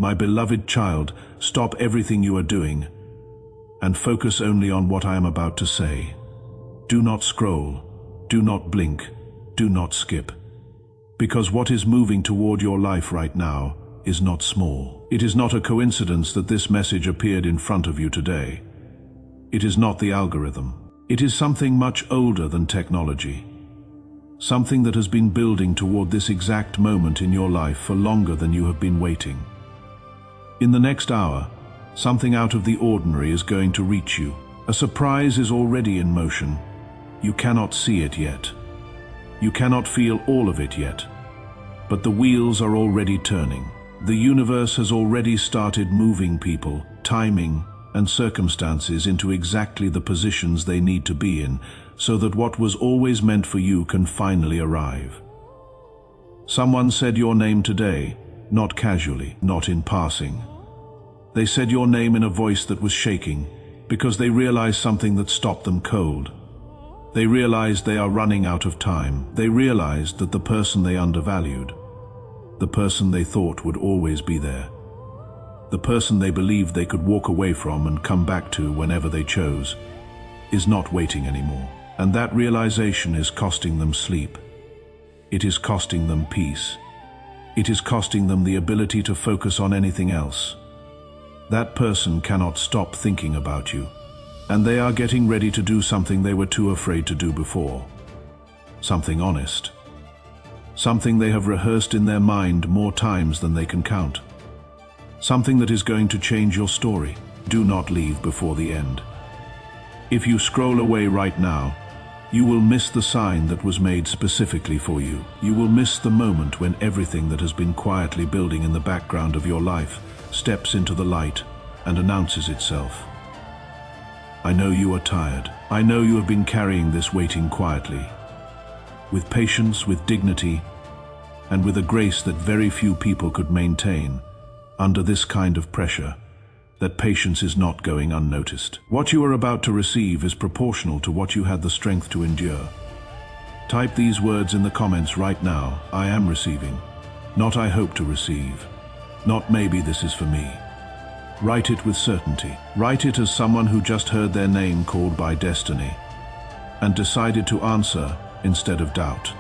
My beloved child, stop everything you are doing and focus only on what I am about to say. Do not scroll, do not blink, do not skip. Because what is moving toward your life right now is not small. It is not a coincidence that this message appeared in front of you today. It is not the algorithm. It is something much older than technology. Something that has been building toward this exact moment in your life for longer than you have been waiting. In the next hour, something out of the ordinary is going to reach you. A surprise is already in motion. You cannot see it yet. You cannot feel all of it yet. But the wheels are already turning. The universe has already started moving people, timing, and circumstances into exactly the positions they need to be in, so that what was always meant for you can finally arrive. Someone said your name today, not casually, not in passing. They said your name in a voice that was shaking, because they realized something that stopped them cold. They realized they are running out of time. They realized that the person they undervalued, the person they thought would always be there, the person they believed they could walk away from and come back to whenever they chose, is not waiting anymore. And that realization is costing them sleep. It is costing them peace. It is costing them the ability to focus on anything else. That person cannot stop thinking about you, and they are getting ready to do something they were too afraid to do before. Something honest. Something they have rehearsed in their mind more times than they can count. Something that is going to change your story. Do not leave before the end. If you scroll away right now, you will miss the sign that was made specifically for you. You will miss the moment when everything that has been quietly building in the background of your life steps into the light and announces itself. I know you are tired. I know you have been carrying this waiting quietly, with patience, with dignity, and with a grace that very few people could maintain under this kind of pressure. That patience is not going unnoticed. What you are about to receive is proportional to what you had the strength to endure. Type these words in the comments right now. I am receiving, not I hope to receive, not maybe this is for me. Write it with certainty. Write it as someone who just heard their name called by destiny and decided to answer instead of doubt.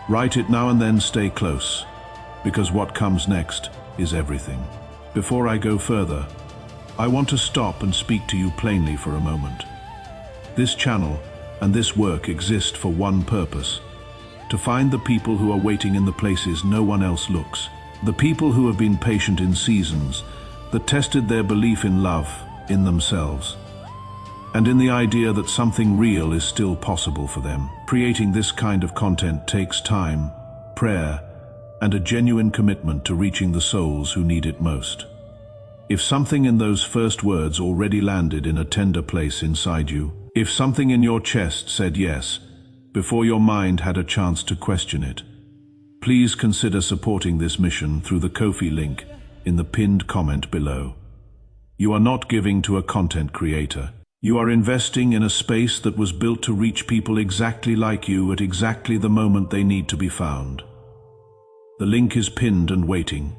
Write it now and then. Stay close, because what comes next is everything. Before I go further, I want to stop and speak to you plainly for a moment. This channel and this work exist for one purpose: to find the people who are waiting in the places no one else looks. The people who have been patient in seasons that tested their belief in love, in themselves, and in the idea that something real is still possible for them. Creating this kind of content takes time, prayer, and a genuine commitment to reaching the souls who need it most. If something in those first words already landed in a tender place inside you, if something in your chest said yes, before your mind had a chance to question it, please consider supporting this mission through the Ko-fi link in the pinned comment below. You are not giving to a content creator. You are investing in a space that was built to reach people exactly like you at exactly the moment they need to be found. The link is pinned and waiting.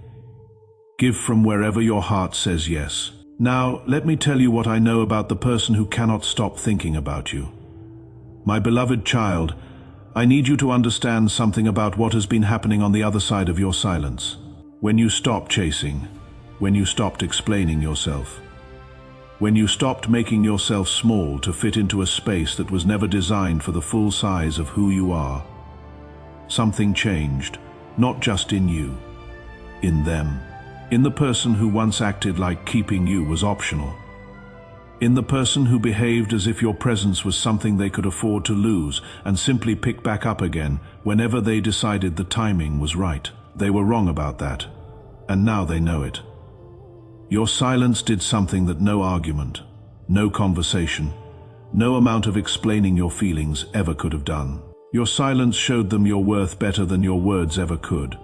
Give from wherever your heart says yes. Now, let me tell you what I know about the person who cannot stop thinking about you. My beloved child, I need you to understand something about what has been happening on the other side of your silence. When you stopped chasing, when you stopped explaining yourself, when you stopped making yourself small to fit into a space that was never designed for the full size of who you are, something changed, not just in you, in them. In the person who once acted like keeping you was optional. In the person who behaved as if your presence was something they could afford to lose and simply pick back up again whenever they decided the timing was right. They were wrong about that, and now they know it. Your silence did something that no argument, no conversation, no amount of explaining your feelings ever could have done. Your silence showed them your worth better than your words ever could.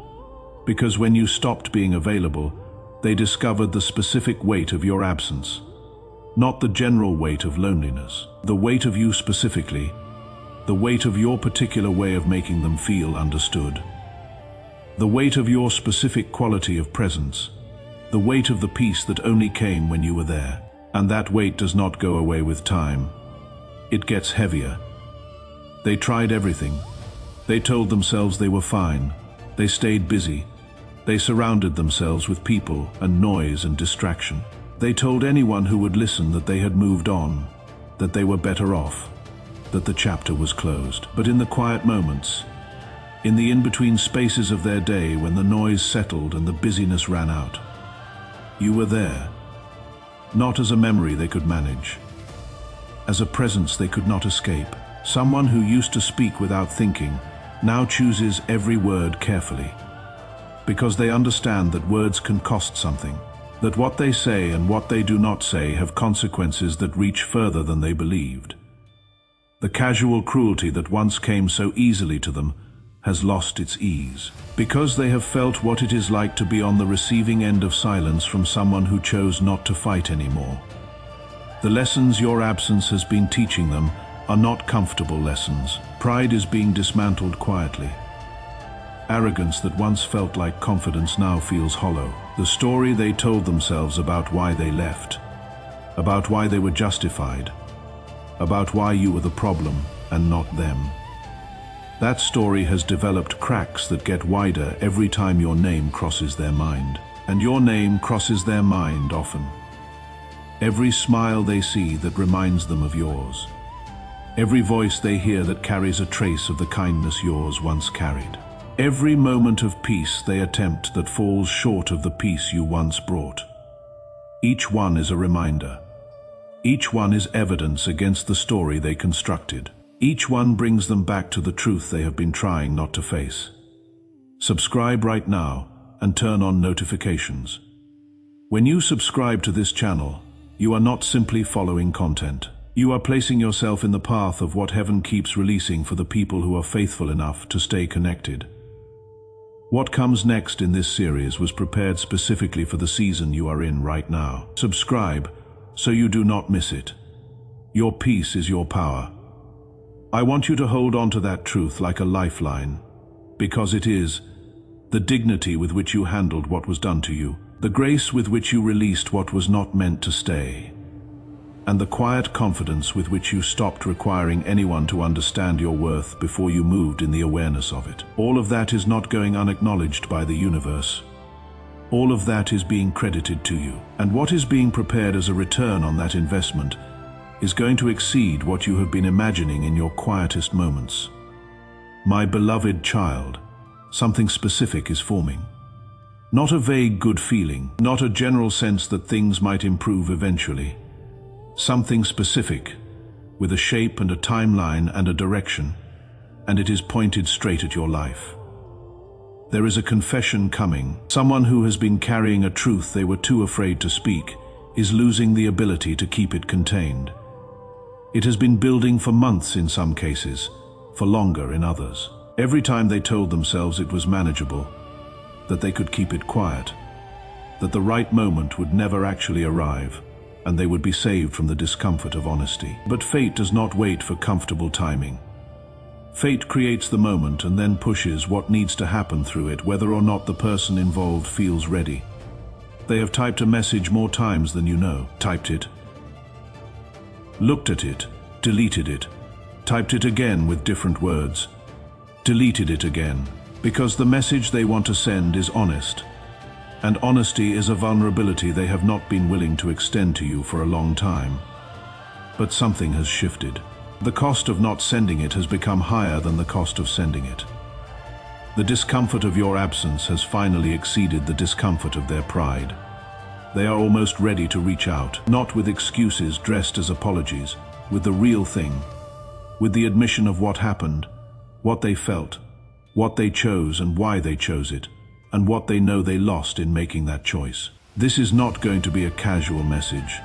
Because when you stopped being available, they discovered the specific weight of your absence. Not the general weight of loneliness. The weight of you specifically. The weight of your particular way of making them feel understood. The weight of your specific quality of presence. the weight of the peace that only came when you were there. And that weight does not go away with time. It gets heavier. They tried everything. They told themselves they were fine. They stayed busy. They surrounded themselves with people and noise and distraction. They told anyone who would listen that they had moved on, that they were better off, that the chapter was closed. But in the quiet moments, in the in-between spaces of their day when the noise settled and the busyness ran out, you were there, not as a memory they could manage, as a presence they could not escape. Someone who used to speak without thinking now chooses every word carefully, because they understand that words can cost something, that what they say and what they do not say have consequences that reach further than they believed. The casual cruelty that once came so easily to them has lost its ease, because they have felt what it is like to be on the receiving end of silence from someone who chose not to fight anymore. The lessons your absence has been teaching them are not comfortable lessons. Pride is being dismantled quietly. Arrogance that once felt like confidence now feels hollow. The story they told themselves about why they left, about why they were justified, about why you were the problem and not them. That story has developed cracks that get wider every time your name crosses their mind. And your name crosses their mind often. Every smile they see that reminds them of yours. Every voice they hear that carries a trace of the kindness yours once carried. Every moment of peace they attempt that falls short of the peace you once brought. Each one is a reminder. Each one is evidence against the story they constructed. Each one brings them back to the truth they have been trying not to face. Subscribe right now and turn on notifications. When you subscribe to this channel, you are not simply following content. You are placing yourself in the path of what heaven keeps releasing for the people who are faithful enough to stay connected. What comes next in this series was prepared specifically for the season you are in right now. Subscribe so you do not miss it. Your peace is your power. I want you to hold on to that truth like a lifeline, because it is the dignity with which you handled what was done to you, the grace with which you released what was not meant to stay, and the quiet confidence with which you stopped requiring anyone to understand your worth before you moved in the awareness of it. All of that is not going unacknowledged by the universe. All of that is being credited to you, and what is being prepared as a return on that investment is going to exceed what you have been imagining in your quietest moments. My beloved child, something specific is forming. Not a vague good feeling, not a general sense that things might improve eventually. Something specific, with a shape and a timeline and a direction, and it is pointed straight at your life. There is a confession coming. Someone who has been carrying a truth they were too afraid to speak is losing the ability to keep it contained. It has been building for months in some cases, for longer in others. Every time they told themselves it was manageable, that they could keep it quiet, that the right moment would never actually arrive, and they would be saved from the discomfort of honesty. But fate does not wait for comfortable timing. Fate creates the moment and then pushes what needs to happen through it, whether or not the person involved feels ready. They have typed a message more times than you know. Typed it, looked at it, deleted it, typed it again with different words, deleted it again, because the message they want to send is honest. And honesty is a vulnerability they have not been willing to extend to you for a long time. But something has shifted. The cost of not sending it has become higher than the cost of sending it. The discomfort of your absence has finally exceeded the discomfort of their pride. They are almost ready to reach out, not with excuses dressed as apologies, with the real thing, with the admission of what happened, what they felt, what they chose and why they chose it, and what they know they lost in making that choice. This is not going to be a casual message.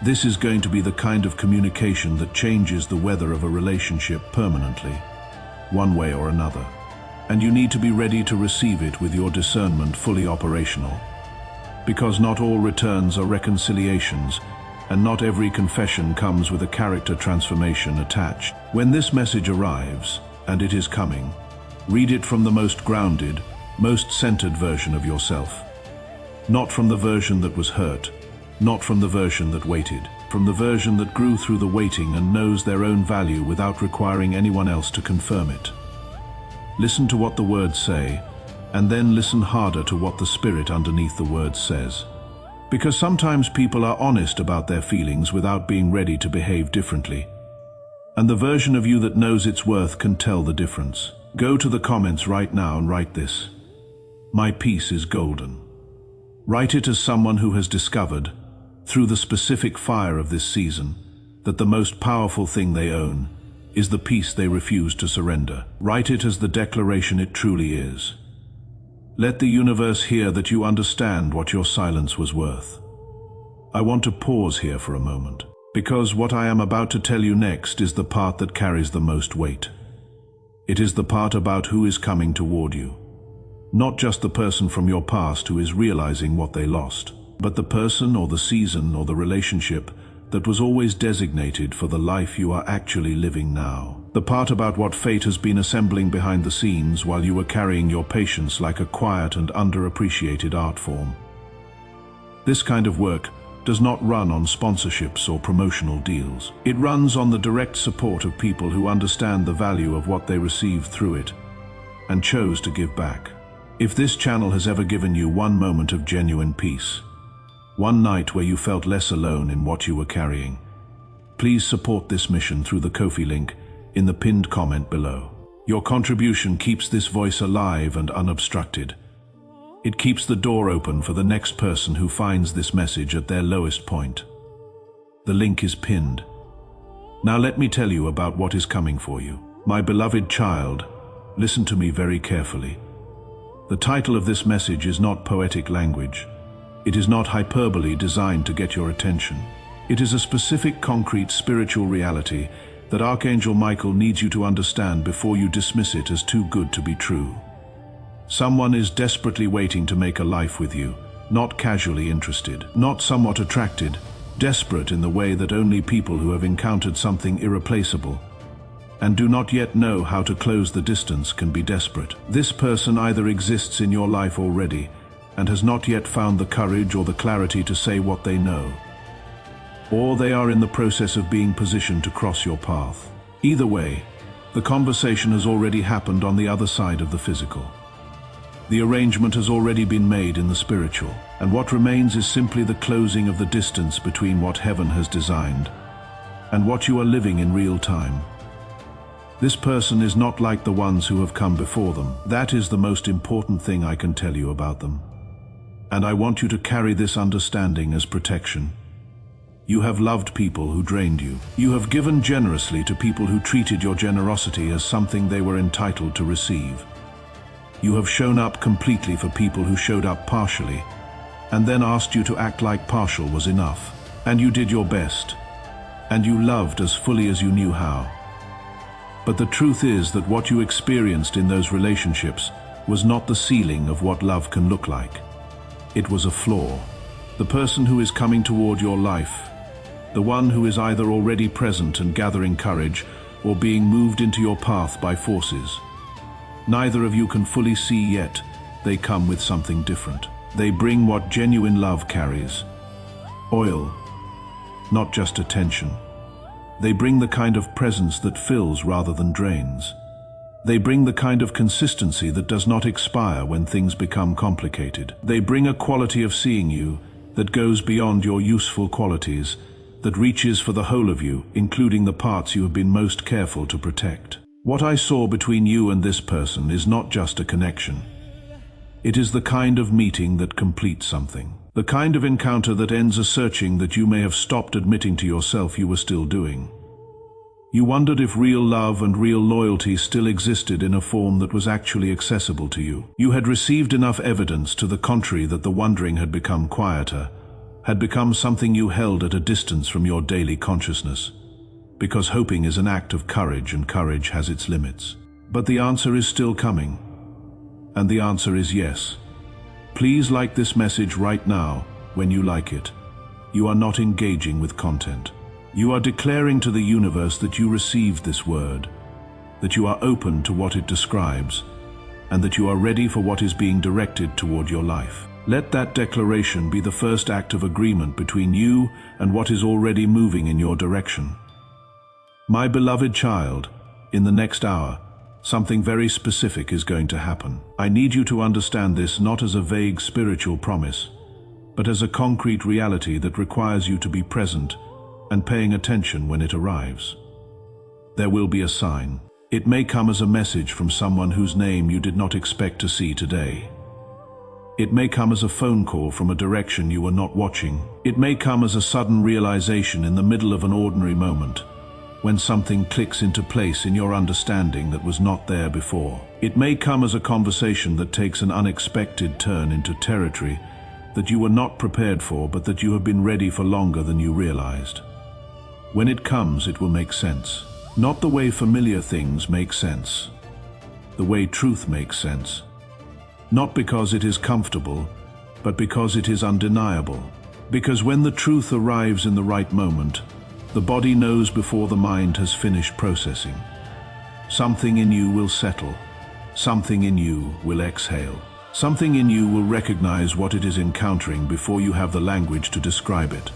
This is going to be the kind of communication that changes the weather of a relationship permanently, one way or another. And you need to be ready to receive it with your discernment fully operational. Because not all returns are reconciliations, and not every confession comes with a character transformation attached. When this message arrives, and it is coming, read it from the most grounded, most centered version of yourself. Not from the version that was hurt, not from the version that waited, from the version that grew through the waiting and knows their own value without requiring anyone else to confirm it. Listen to what the words say, and then listen harder to what the spirit underneath the words says. Because sometimes people are honest about their feelings without being ready to behave differently. And the version of you that knows its worth can tell the difference. Go to the comments right now and write this. My peace is golden. Write it as someone who has discovered, through the specific fire of this season, that the most powerful thing they own is the peace they refuse to surrender. Write it as the declaration it truly is. Let the universe hear that you understand what your silence was worth. I want to pause here for a moment, because what I am about to tell you next is the part that carries the most weight. It is the part about who is coming toward you. Not just the person from your past who is realizing what they lost, but the person or the season or the relationship that was always designated for the life you are actually living now. The part about what fate has been assembling behind the scenes while you were carrying your patience like a quiet and underappreciated art form. This kind of work does not run on sponsorships or promotional deals. It runs on the direct support of people who understand the value of what they received through it and chose to give back. If this channel has ever given you one moment of genuine peace, one night where you felt less alone in what you were carrying, please support this mission through the Ko-fi link in the pinned comment below. Your contribution keeps this voice alive and unobstructed. It keeps the door open for the next person who finds this message at their lowest point. The link is pinned. Now let me tell you about what is coming for you. My beloved child, listen to me very carefully. The title of this message is not poetic language. It is not hyperbole designed to get your attention. It is a specific, concrete spiritual reality that Archangel Michael needs you to understand before you dismiss it as too good to be true. Someone is desperately waiting to make a life with you, not casually interested, not somewhat attracted, desperate in the way that only people who have encountered something irreplaceable and do not yet know how to close the distance can be desperate. This person either exists in your life already and has not yet found the courage or the clarity to say what they know, or they are in the process of being positioned to cross your path. Either way, the conversation has already happened on the other side of the physical. The arrangement has already been made in the spiritual, and what remains is simply the closing of the distance between what heaven has designed and what you are living in real time. This person is not like the ones who have come before them. That is the most important thing I can tell you about them. And I want you to carry this understanding as protection. You have loved people who drained you. You have given generously to people who treated your generosity as something they were entitled to receive. You have shown up completely for people who showed up partially, and then asked you to act like partial was enough. And you did your best, and you loved as fully as you knew how. But the truth is that what you experienced in those relationships was not the ceiling of what love can look like. It was a flaw. The person who is coming toward your life, the one who is either already present and gathering courage or being moved into your path by forces. Neither of you can fully see yet. They come with something different. They bring what genuine love carries. Oil, not just attention. They bring the kind of presence that fills rather than drains. They bring the kind of consistency that does not expire when things become complicated. They bring a quality of seeing you that goes beyond your useful qualities, that reaches for the whole of you, including the parts you have been most careful to protect. What I saw between you and this person is not just a connection. It is the kind of meeting that completes something. The kind of encounter that ends a searching that you may have stopped admitting to yourself you were still doing. You wondered if real love and real loyalty still existed in a form that was actually accessible to you. You had received enough evidence to the contrary that the wondering had become quieter, had become something you held at a distance from your daily consciousness. Because hoping is an act of courage, and courage has its limits. But the answer is still coming. And the answer is yes. Please like this message right now when you like it. You are not engaging with content. You are declaring to the universe that you received this word, that you are open to what it describes, and that you are ready for what is being directed toward your life. Let that declaration be the first act of agreement between you and what is already moving in your direction. My beloved child, in the next hour, something very specific is going to happen. I need you to understand this not as a vague spiritual promise, but as a concrete reality that requires you to be present and paying attention when it arrives. There will be a sign. It may come as a message from someone whose name you did not expect to see today. It may come as a phone call from a direction you were not watching. It may come as a sudden realization in the middle of an ordinary moment, when something clicks into place in your understanding that was not there before. It may come as a conversation that takes an unexpected turn into territory that you were not prepared for, but that you have been ready for longer than you realized. When it comes, it will make sense. Not the way familiar things make sense. The way truth makes sense. Not because it is comfortable, but because it is undeniable. Because when the truth arrives in the right moment, the body knows before the mind has finished processing. Something in you will settle. Something in you will exhale. Something in you will recognize what it is encountering before you have the language to describe it.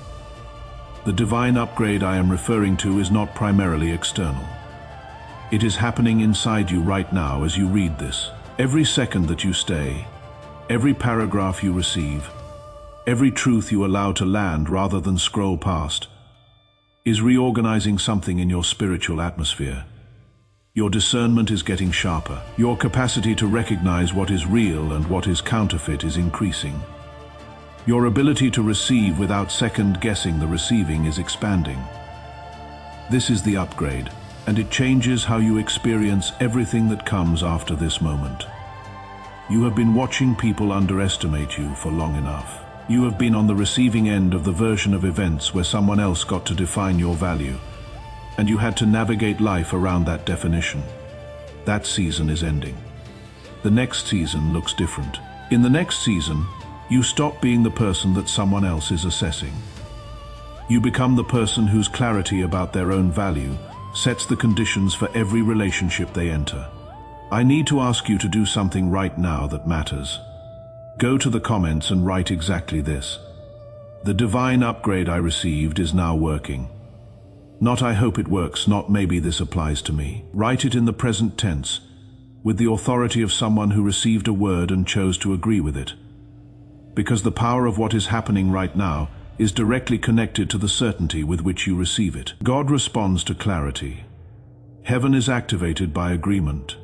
The divine upgrade I am referring to is not primarily external. It is happening inside you right now as you read this. Every second that you stay, every paragraph you receive, every truth you allow to land rather than scroll past, is reorganizing something in your spiritual atmosphere. Your discernment is getting sharper. Your capacity to recognize what is real and what is counterfeit is increasing. Your ability to receive without second-guessing the receiving is expanding. This is the upgrade, and it changes how you experience everything that comes after this moment. You have been watching people underestimate you for long enough. You have been on the receiving end of the version of events where someone else got to define your value, and you had to navigate life around that definition. That season is ending. The next season looks different. In the next season, you stop being the person that someone else is assessing. You become the person whose clarity about their own value sets the conditions for every relationship they enter. I need to ask you to do something right now that matters. Go to the comments and write exactly this. The divine upgrade I received is now working. Not I hope it works, not maybe this applies to me. Write it in the present tense, with the authority of someone who received a word and chose to agree with it. Because the power of what is happening right now is directly connected to the certainty with which you receive it. God responds to clarity. Heaven is activated by agreement.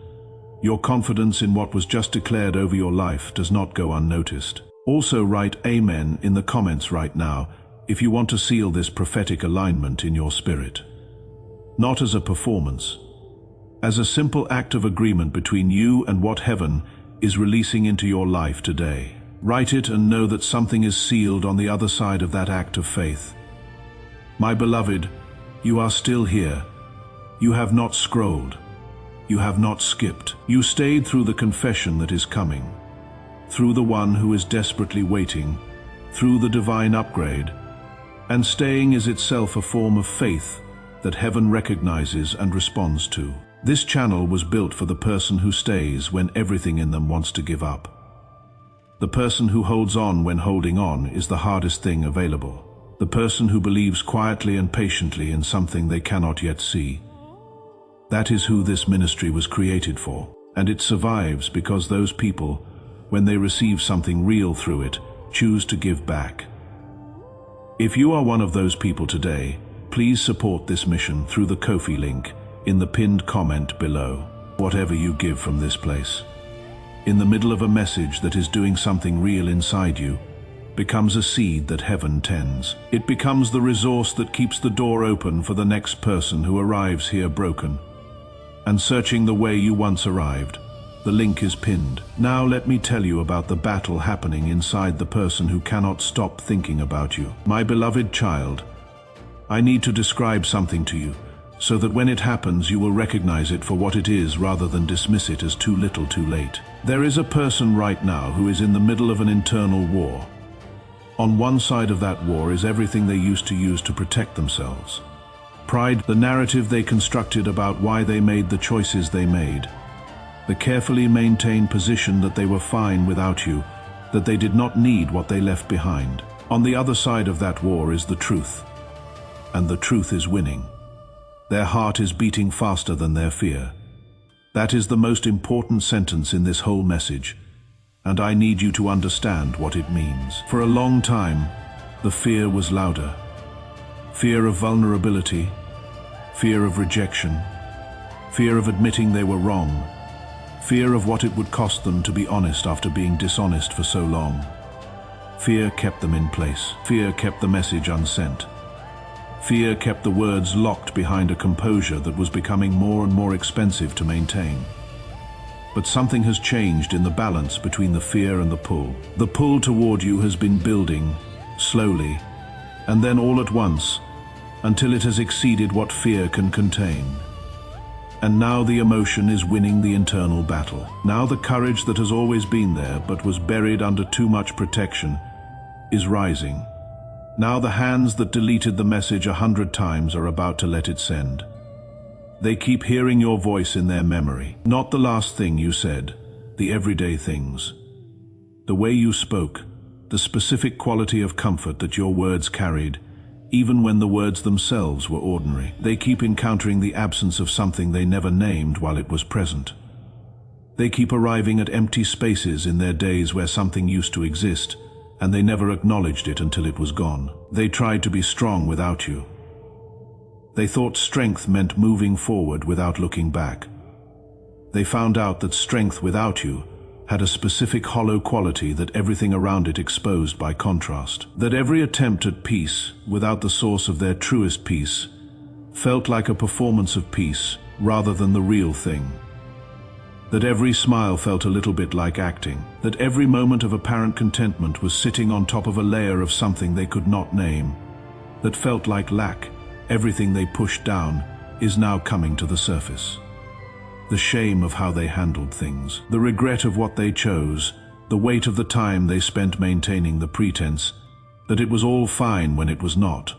Your confidence in what was just declared over your life does not go unnoticed. Also write Amen in the comments right now if you want to seal this prophetic alignment in your spirit. Not as a performance, as a simple act of agreement between you and what heaven is releasing into your life today. Write it and know that something is sealed on the other side of that act of faith. My beloved, you are still here. You have not scrolled. You have not skipped. You stayed through the confession that is coming, through the one who is desperately waiting, through the divine upgrade. And staying is itself a form of faith that heaven recognizes and responds to. This channel was built for the person who stays when everything in them wants to give up. The person who holds on when holding on is the hardest thing available. The person who believes quietly and patiently in something they cannot yet see. That is who this ministry was created for. And it survives because those people, when they receive something real through it, choose to give back. If you are one of those people today, please support this mission through the Ko-fi link in the pinned comment below. Whatever you give from this place, in the middle of a message that is doing something real inside you, becomes a seed that heaven tends. It becomes the resource that keeps the door open for the next person who arrives here broken and searching the way you once arrived. The link is pinned. Now let me tell you about the battle happening inside the person who cannot stop thinking about you. My beloved child, I need to describe something to you, so that when it happens you will recognize it for what it is rather than dismiss it as too little too late. There is a person right now who is in the middle of an internal war. On one side of that war is everything they used to use to protect themselves. Pride, the narrative they constructed about why they made the choices they made. The carefully maintained position that they were fine without you, that they did not need what they left behind. On the other side of that war is the truth, and the truth is winning. Their heart is beating faster than their fear. That is the most important sentence in this whole message, and I need you to understand what it means. For a long time, the fear was louder. Fear of vulnerability, fear of rejection, fear of admitting they were wrong, fear of what it would cost them to be honest after being dishonest for so long. Fear kept them in place. Fear kept the message unsent. Fear kept the words locked behind a composure that was becoming more and more expensive to maintain. But something has changed in the balance between the fear and the pull. The pull toward you has been building, slowly, and then all at once, until it has exceeded what fear can contain. And now the emotion is winning the internal battle. Now the courage that has always been there but was buried under too much protection is rising. Now the hands that deleted the message 100 times are about to let it send. They keep hearing your voice in their memory. Not the last thing you said, the everyday things. The way you spoke, the specific quality of comfort that your words carried, even when the words themselves were ordinary. They keep encountering the absence of something they never named while it was present. They keep arriving at empty spaces in their days where something used to exist, and they never acknowledged it until it was gone. They tried to be strong without you. They thought strength meant moving forward without looking back. They found out that strength without you had a specific hollow quality that everything around it exposed by contrast. That every attempt at peace, without the source of their truest peace, felt like a performance of peace rather than the real thing. That every smile felt a little bit like acting. That every moment of apparent contentment was sitting on top of a layer of something they could not name. That felt like lack. Everything they pushed down is now coming to the surface. The shame of how they handled things, the regret of what they chose, the weight of the time they spent maintaining the pretense that it was all fine when it was not.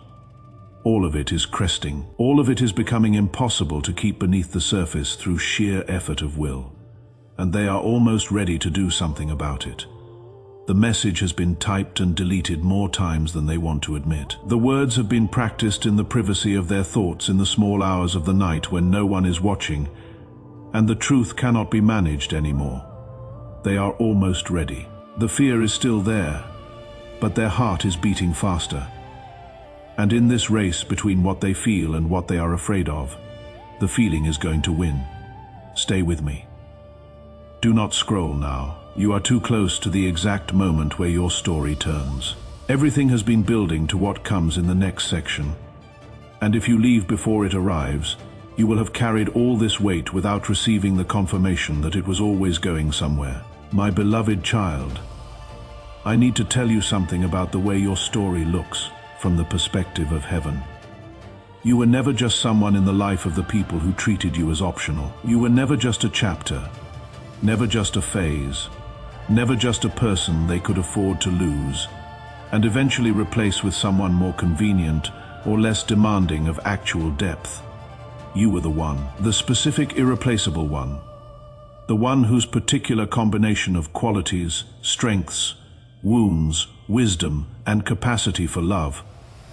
All of it is cresting. All of it is becoming impossible to keep beneath the surface through sheer effort of will. And they are almost ready to do something about it. The message has been typed and deleted more times than they want to admit. The words have been practiced in the privacy of their thoughts in the small hours of the night when no one is watching, and the truth cannot be managed anymore. They are almost ready. The fear is still there, but their heart is beating faster. And in this race between what they feel and what they are afraid of, the feeling is going to win. Stay with me. Do not scroll now. You are too close to the exact moment where your story turns. Everything has been building to what comes in the next section. And if you leave before it arrives, you will have carried all this weight without receiving the confirmation that it was always going somewhere. My beloved child, I need to tell you something about the way your story looks from the perspective of heaven. You were never just someone in the life of the people who treated you as optional. You were never just a chapter, never just a phase, never just a person they could afford to lose, and eventually replace with someone more convenient or less demanding of actual depth. You were the one, the specific irreplaceable one, the one whose particular combination of qualities, strengths, wounds, wisdom, and capacity for love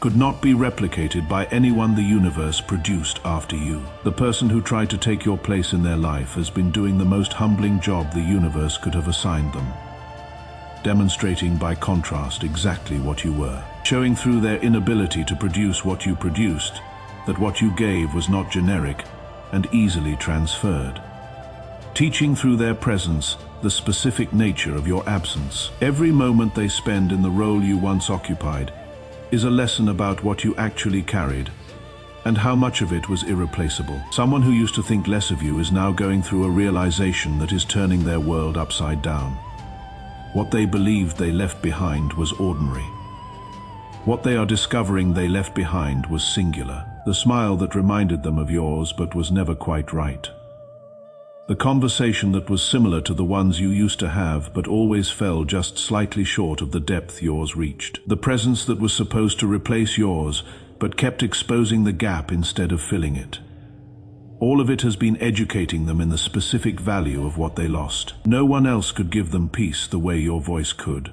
could not be replicated by anyone the universe produced after you. The person who tried to take your place in their life has been doing the most humbling job the universe could have assigned them, demonstrating by contrast exactly what you were, showing through their inability to produce what you produced, that what you gave was not generic and easily transferred, teaching through their presence the specific nature of your absence. Every moment they spend in the role you once occupied is a lesson about what you actually carried and how much of it was irreplaceable. Someone who used to think less of you is now going through a realization that is turning their world upside down. What they believed they left behind was ordinary. What they are discovering they left behind was singular. The smile that reminded them of yours but was never quite right. The conversation that was similar to the ones you used to have but always fell just slightly short of the depth yours reached. The presence that was supposed to replace yours but kept exposing the gap instead of filling it. All of it has been educating them in the specific value of what they lost. No one else could give them peace the way your voice could.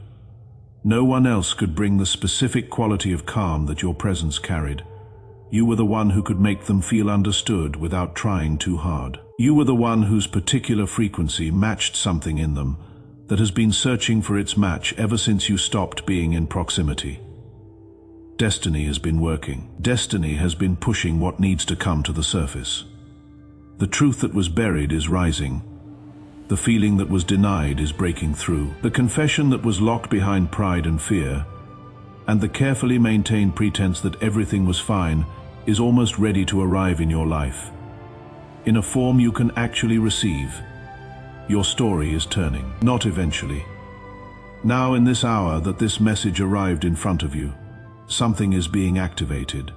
No one else could bring the specific quality of calm that your presence carried. You were the one who could make them feel understood without trying too hard. You were the one whose particular frequency matched something in them that has been searching for its match ever since you stopped being in proximity. Destiny has been working. Destiny has been pushing what needs to come to the surface. The truth that was buried is rising. The feeling that was denied is breaking through. The confession that was locked behind pride and fear, and the carefully maintained pretense that everything was fine, is almost ready to arrive in your life. In a form you can actually receive. Your story is turning, not eventually. Now, in this hour that this message arrived in front of you, something is being activated.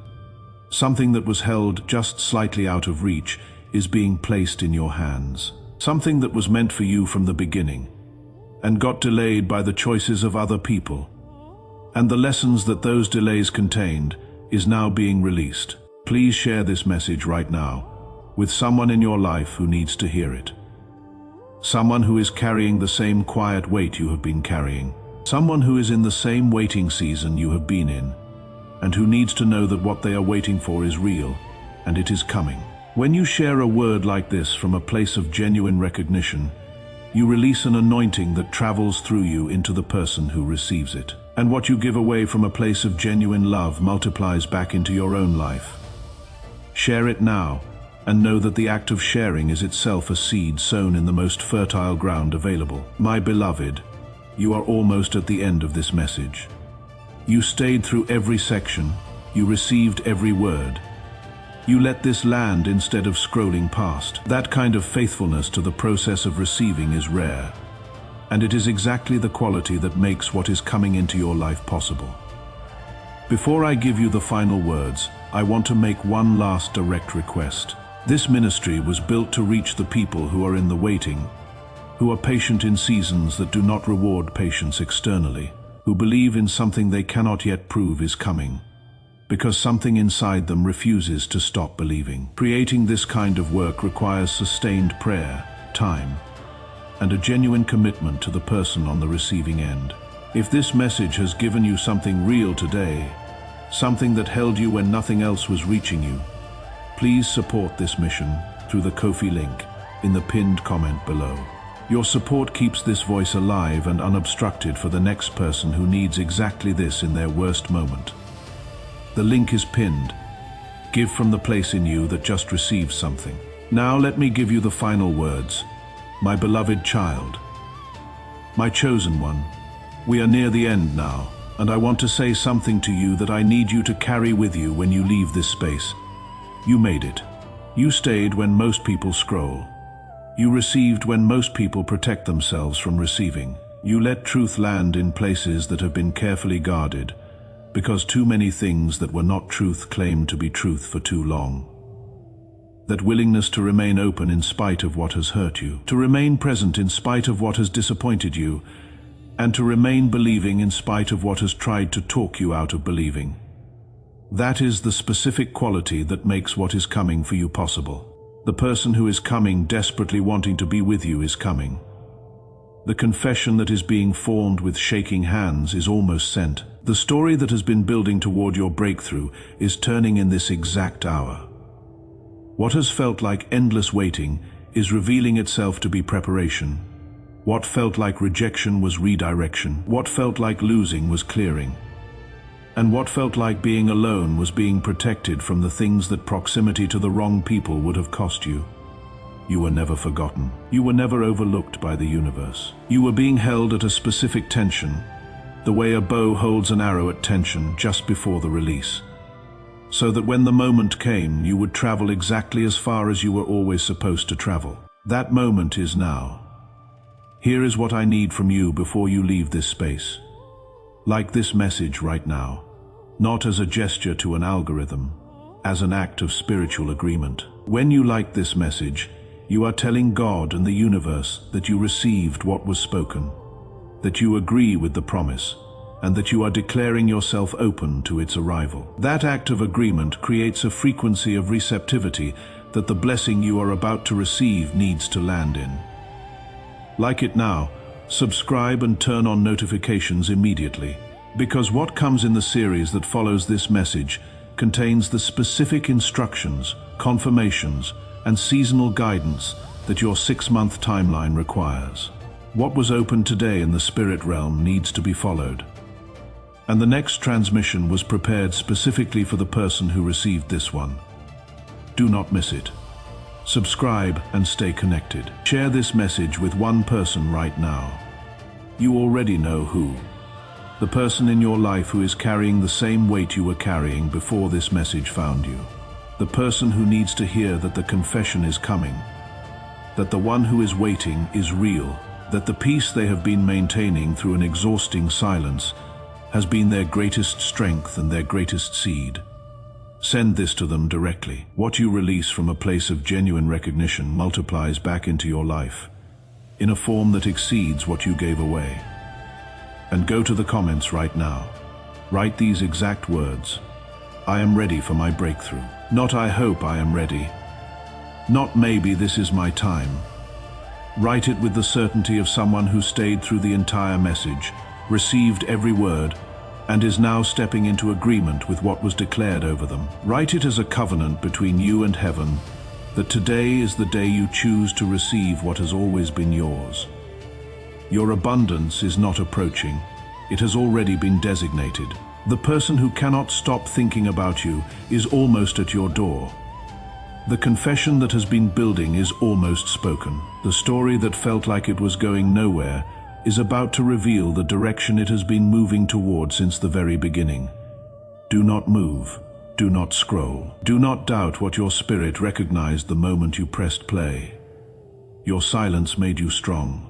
Something that was held just slightly out of reach is being placed in your hands. Something that was meant for you from the beginning, and got delayed by the choices of other people. And the lessons that those delays contained is now being released. Please share this message right now with someone in your life who needs to hear it. Someone who is carrying the same quiet weight you have been carrying. Someone who is in the same waiting season you have been in, and who needs to know that what they are waiting for is real, and it is coming. When you share a word like this from a place of genuine recognition, you release an anointing that travels through you into the person who receives it. And what you give away from a place of genuine love multiplies back into your own life. Share it now, and know that the act of sharing is itself a seed sown in the most fertile ground available. My beloved, you are almost at the end of this message. You stayed through every section, you received every word. You let this land instead of scrolling past. That kind of faithfulness to the process of receiving is rare, and it is exactly the quality that makes what is coming into your life possible. Before I give you the final words, I want to make one last direct request. This ministry was built to reach the people who are in the waiting, who are patient in seasons that do not reward patience externally, who believe in something they cannot yet prove is coming, because something inside them refuses to stop believing. Creating this kind of work requires sustained prayer, time, and a genuine commitment to the person on the receiving end. If this message has given you something real today, something that held you when nothing else was reaching you, please support this mission through the Ko-fi link in the pinned comment below. Your support keeps this voice alive and unobstructed for the next person who needs exactly this in their worst moment. The link is pinned. Give from the place in you that just received something. Now let me give you the final words. My beloved child, my chosen one, we are near the end now, and I want to say something to you that I need you to carry with you when you leave this space. You made it. You stayed when most people scroll. You received when most people protect themselves from receiving. You let truth land in places that have been carefully guarded, because too many things that were not truth claimed to be truth for too long. That willingness to remain open in spite of what has hurt you, to remain present in spite of what has disappointed you, and to remain believing in spite of what has tried to talk you out of believing. That is the specific quality that makes what is coming for you possible. The person who is coming, desperately wanting to be with you, is coming. The confession that is being formed with shaking hands is almost sent. The story that has been building toward your breakthrough is turning in this exact hour. What has felt like endless waiting is revealing itself to be preparation. What felt like rejection was redirection. What felt like losing was clearing. And what felt like being alone was being protected from the things that proximity to the wrong people would have cost you. You were never forgotten. You were never overlooked by the universe. You were being held at a specific tension, the way a bow holds an arrow at tension just before the release, so that when the moment came, you would travel exactly as far as you were always supposed to travel. That moment is now. Here is what I need from you before you leave this space. Like this message right now, not as a gesture to an algorithm, as an act of spiritual agreement. When you like this message, you are telling God and the universe that you received what was spoken, that you agree with the promise, and that you are declaring yourself open to its arrival. That act of agreement creates a frequency of receptivity that the blessing you are about to receive needs to land in. Like it now, subscribe and turn on notifications immediately, because what comes in the series that follows this message contains the specific instructions, confirmations, and seasonal guidance that your 6-month timeline requires. What was opened today in the spirit realm needs to be followed. And the next transmission was prepared specifically for the person who received this one. Do not miss it. Subscribe and stay connected. Share this message with one person right now. You already know who. The person in your life who is carrying the same weight you were carrying before this message found you. The person who needs to hear that the confession is coming, that the one who is waiting is real, that the peace they have been maintaining through an exhausting silence has been their greatest strength and their greatest seed. Send this to them directly. What you release from a place of genuine recognition multiplies back into your life, in a form that exceeds what you gave away. And go to the comments right now. Write these exact words. I am ready for my breakthrough. Not I hope I am ready. Not maybe this is my time. Write it with the certainty of someone who stayed through the entire message, received every word, and is now stepping into agreement with what was declared over them. Write it as a covenant between you and heaven, that today is the day you choose to receive what has always been yours. Your abundance is not approaching. It has already been designated. The person who cannot stop thinking about you is almost at your door. The confession that has been building is almost spoken. The story that felt like it was going nowhere is about to reveal the direction it has been moving toward since the very beginning. Do not move. Do not scroll. Do not doubt what your spirit recognized the moment you pressed play. Your silence made you strong.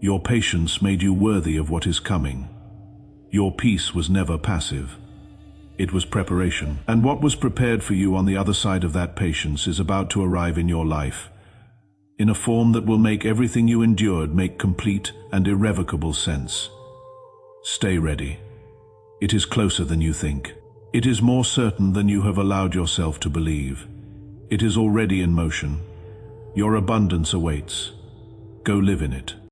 Your patience made you worthy of what is coming. Your peace was never passive. It was preparation. And what was prepared for you on the other side of that patience is about to arrive in your life, in a form that will make everything you endured make complete and irrevocable sense. Stay ready. It is closer than you think. It is more certain than you have allowed yourself to believe. It is already in motion. Your abundance awaits. Go live in it.